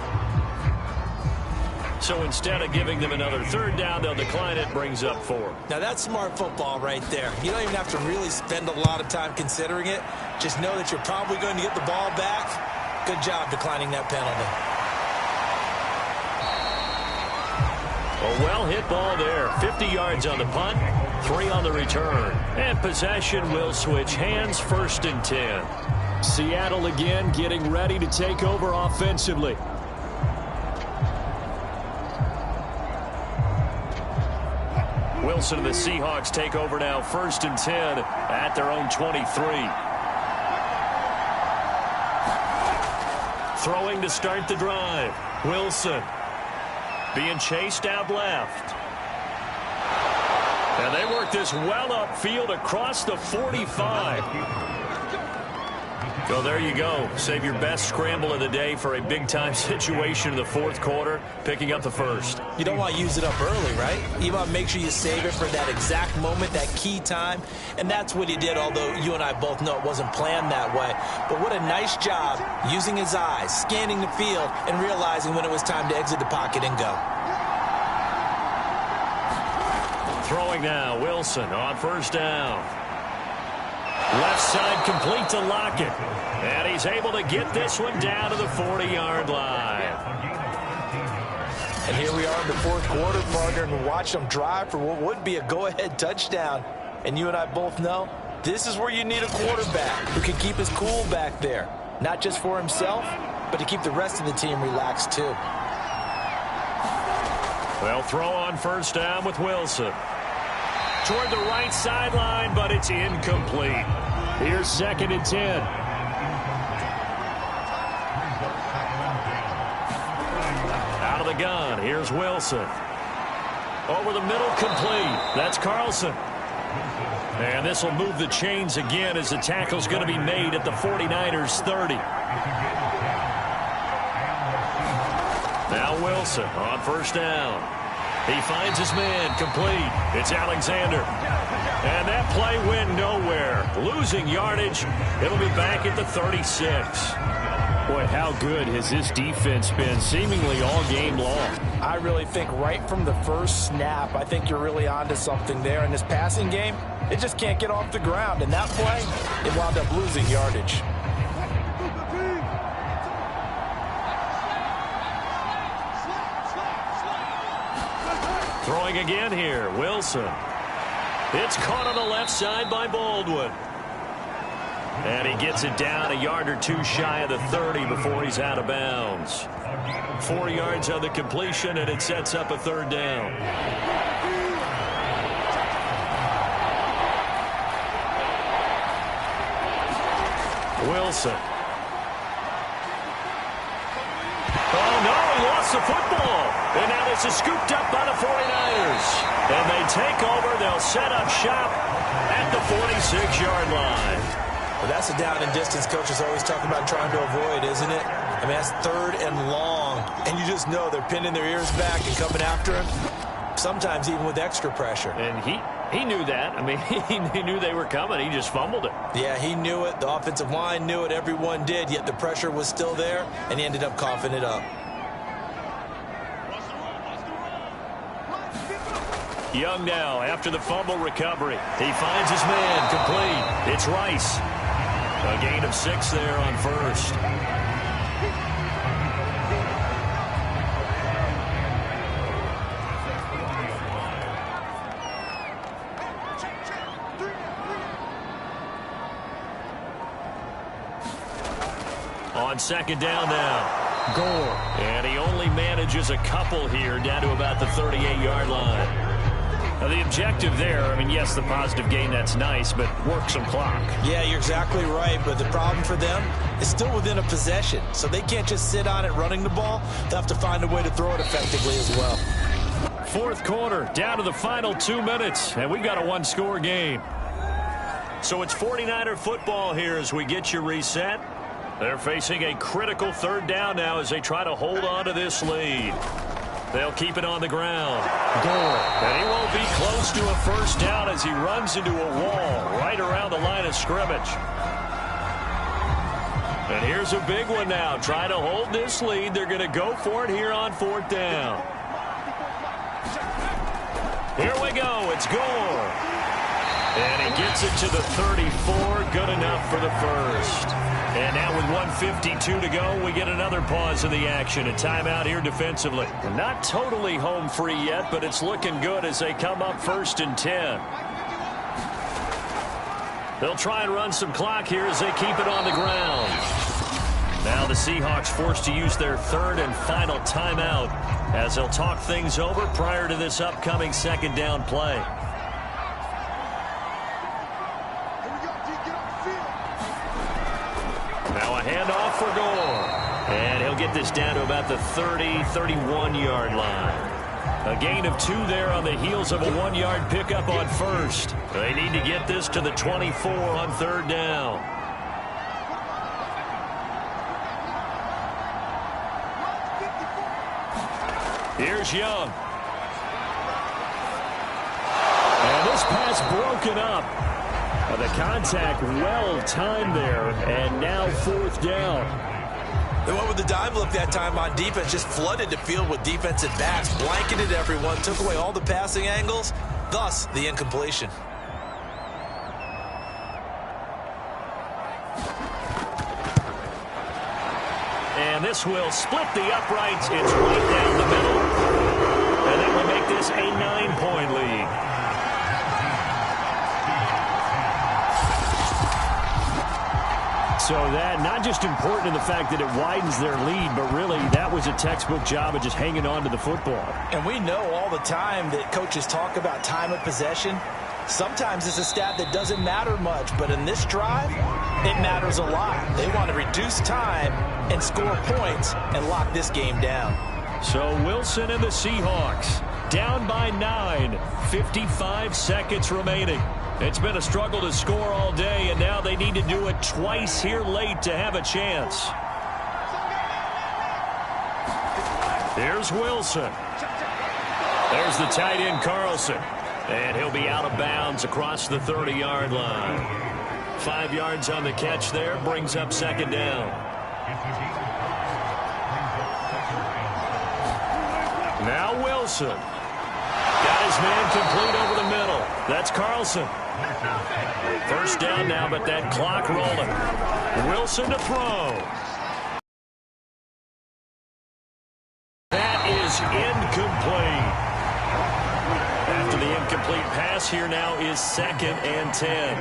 So instead of giving them another 3rd down, they'll decline it, brings up 4. Now that's smart football right there. You don't even have to really spend a lot of time considering it. Just know that you're probably going to get the ball back. Good job declining that penalty. A well-hit ball there. 50 yards on the punt, 3 on the return. And possession will switch hands, 1st and 10. Seattle again getting ready to take over offensively. Wilson and the Seahawks take over now, 1st and 10 at their own 23. Throwing to start the drive. Wilson. Being chased out left. And they work this well upfield across the 45. Well, there you go. Save your best scramble of the day for a big-time situation in the 4th quarter, picking up the 1st. You don't want to use it up early, right? You want to make sure you save it for that exact moment, that key time. And that's what he did, although you and I both know it wasn't planned that way. But what a nice job using his eyes, scanning the field, and realizing when it was time to exit the pocket and go. Throwing now, Wilson on 1st down. Left side complete to Lockett. And he's able to get this one down to the 40-yard line. And here we are in the 4th quarter, partner, and we watched them drive for what would be a go-ahead touchdown. And you and I both know this is where you need a quarterback who can keep his cool back there. Not just for himself, but to keep the rest of the team relaxed too. They'll throw on 1st down with Wilson. Toward the right sideline, but it's incomplete. Here's 2nd and 10. Out of the gun, here's Wilson. Over the middle, complete. That's Carlson. And this will move the chains again as the tackle's going to be made at the 49ers 30. Now Wilson on 1st down. He finds his man, complete. It's Alexander. And that play went nowhere. Losing yardage. It'll be back at the 36. Boy, how good has this defense been seemingly all game long? I really think right from the first snap, I think you're really onto something there. In this passing game, it just can't get off the ground. And that play, it wound up losing yardage. Throwing again here, Wilson. It's caught on the left side by Baldwin. And he gets it down a yard or two shy of the 30 before he's out of bounds. 4 yards on the completion, and it sets up a third down. Wilson. Oh, no, he lost the football. And now this is scooped up by the 49ers. And they take over. They'll set up shop at the 46-yard line. Well, that's a down and distance coaches always talk about trying to avoid, isn't it? I mean, that's 3rd and long. And you just know they're pinning their ears back and coming after him, sometimes even with extra pressure. And he knew that. I mean, he knew they were coming. He just fumbled it. Yeah, he knew it. The offensive line knew it. Everyone did, yet the pressure was still there, and he ended up coughing it up. Young now after the fumble recovery. He finds his man complete. It's Rice. A gain of 6 there on first. On second down now, Gore. And he only manages a couple here down to about the 38-yard line. Now the objective there, I mean, yes, the positive gain, that's nice, but work some clock. Yeah, you're exactly right, but the problem for them is still within a possession, so they can't just sit on it running the ball. They'll have to find a way to throw it effectively as well. Fourth quarter, down to the final 2 minutes, and we've got a one-score game. So it's 49er football here as we get you reset. They're facing a critical third down now as they try to hold on to this lead. They'll keep it on the ground. Gore. And he won't be close to a first down as he runs into a wall right around the line of scrimmage. And here's a big one now. Trying to hold this lead. They're going to go for it here on 4th down. Here we go. It's Gore. And he gets it to the 34. Good enough for the first. And now with 1:52 to go, we get another pause of the action. A timeout here defensively. Not totally home free yet, but it's looking good as they come up 1st and 10. They'll try and run some clock here as they keep it on the ground. Now the Seahawks forced to use their 3rd and final timeout as they'll talk things over prior to this upcoming second down play. Now a handoff for Gore. And he'll get this down to about the 30, 31-yard line. A gain of 2 there on the heels of a 1-yard pickup on first. They need to get this to the 24 on 3rd down. Here's Young. And this pass broken up. The contact well timed there, and now 4th down. They went with the dive look that time on defense, just flooded the field with defensive backs, blanketed everyone, took away all the passing angles, thus the incompletion. And this will split the uprights. It's right down the middle. And that will make this a 9-point lead. So that not just important in the fact that it widens their lead, but really that was a textbook job of just hanging on to the football. And we know all the time that coaches talk about time of possession. Sometimes it's a stat that doesn't matter much, but in this drive, it matters a lot. They want to reduce time and score points and lock this game down. So Wilson and the Seahawks down by 9, 55 seconds remaining. It's been a struggle to score all day, and now they need to do it twice here late to have a chance. Here's Wilson. There's the tight end, Carlson. And he'll be out of bounds across the 30-yard line. 5 yards on the catch there, brings up 2nd down. Now Wilson. Got his man complete over the middle. That's Carlson. First down now, but that clock rolling. Wilson to throw. That is incomplete. incomplete pass here now is 2nd and 10.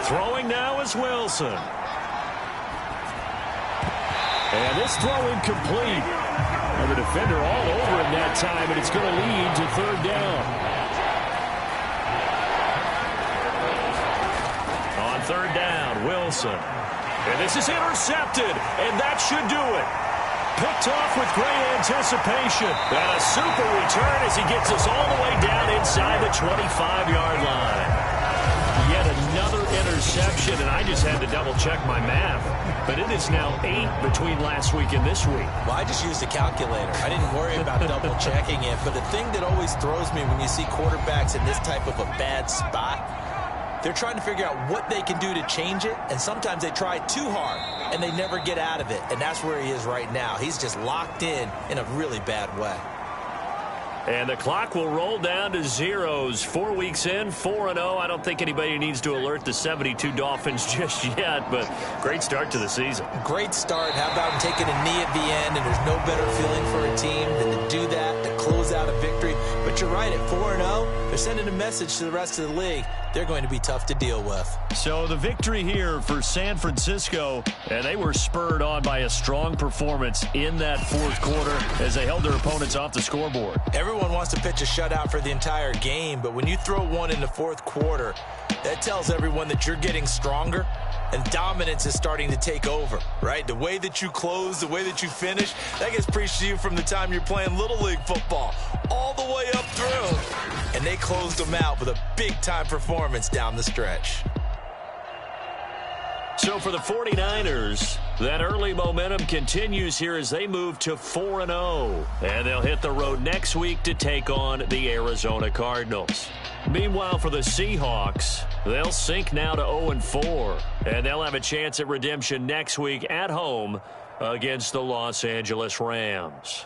Throwing now is Wilson. And this throw incomplete. And the defender all over him that time, and it's going to lead to 3rd down. On 3rd down, Wilson. And this is intercepted, and that should do it. Picked off with great anticipation. And a super return as he gets us all the way down inside the 25-yard line. Yet another interception, and I just had to double-check my math. But it is now 8 between last week and this week. Well, I just used a calculator. I didn't worry about double-checking it. But the thing that always throws me when you see quarterbacks in this type of a bad spot, they're trying to figure out what they can do to change it, and sometimes they try too hard, and they never get out of it. And that's where he is right now. He's just locked in a really bad way. And the clock will roll down to zeros. 4 weeks in, 4-0. I don't think anybody needs to alert the 72 Dolphins just yet, but great start to the season. Great start. How about taking a knee at the end, and there's no better feeling for a team than to do that, to close out a victory. But you're right, at 4-0, they're sending a message to the rest of the league. They're going to be tough to deal with. So the victory here for San Francisco, and they were spurred on by a strong performance in that 4th quarter as they held their opponents off the scoreboard. Everyone wants to pitch a shutout for the entire game, but when you throw one in the 4th quarter, that tells everyone that you're getting stronger and dominance is starting to take over, right? The way that you close, the way that you finish, that gets preached to you from the time you're playing Little League football all the way up through. And they closed them out with a big-time performance down the stretch. So for the 49ers, that early momentum continues here as they move to 4-0. And they'll hit the road next week to take on the Arizona Cardinals. Meanwhile, for the Seahawks, they'll sink now to 0-4. And they'll have a chance at redemption next week at home against the Los Angeles Rams.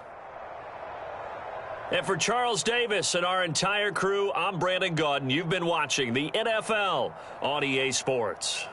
And for Charles Davis and our entire crew, I'm Brandon Gaudin. You've been watching the NFL on EA Sports.